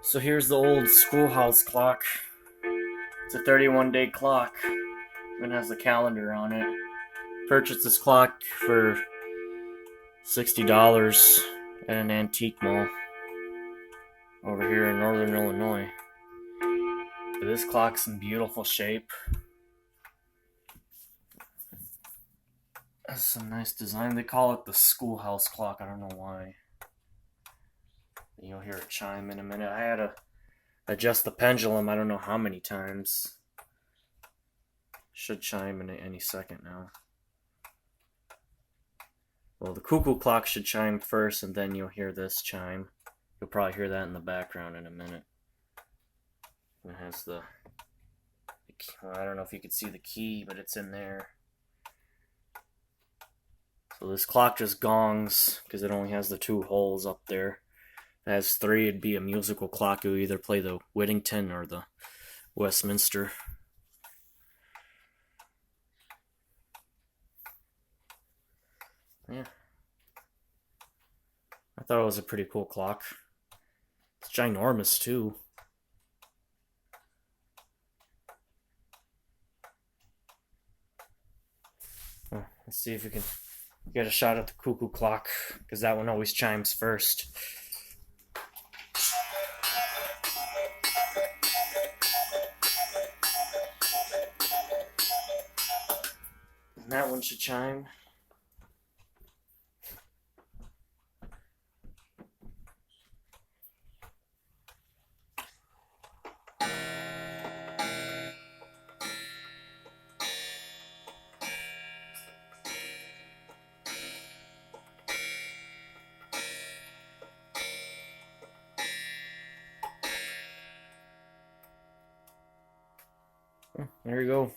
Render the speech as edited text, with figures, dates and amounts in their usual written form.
So here's the old schoolhouse clock. It's a 31-day clock. Even has the calendar on it. Purchased this clock for $60 at an antique mall over here in northern Illinois. But this clock's in beautiful shape. Has some nice design. They call it the schoolhouse clock. I don't know why. You'll hear it chime in a minute. I had to adjust the pendulum I don't know how many times. Should chime in any second now. Well, the cuckoo clock should chime first, and then you'll hear this chime. You'll probably hear that in the background in a minute. It has the well, I don't know if you can see the key, but it's in there. So this clock just gongs because it only has the two holes up there. If it has three, it'd be a musical clock. It would either play the Whittington or the Westminster. Yeah. I thought it was a pretty cool clock. It's ginormous too. Let's see if we can get a shot at the cuckoo clock, because that one always chimes first. And that one should chime. There you go.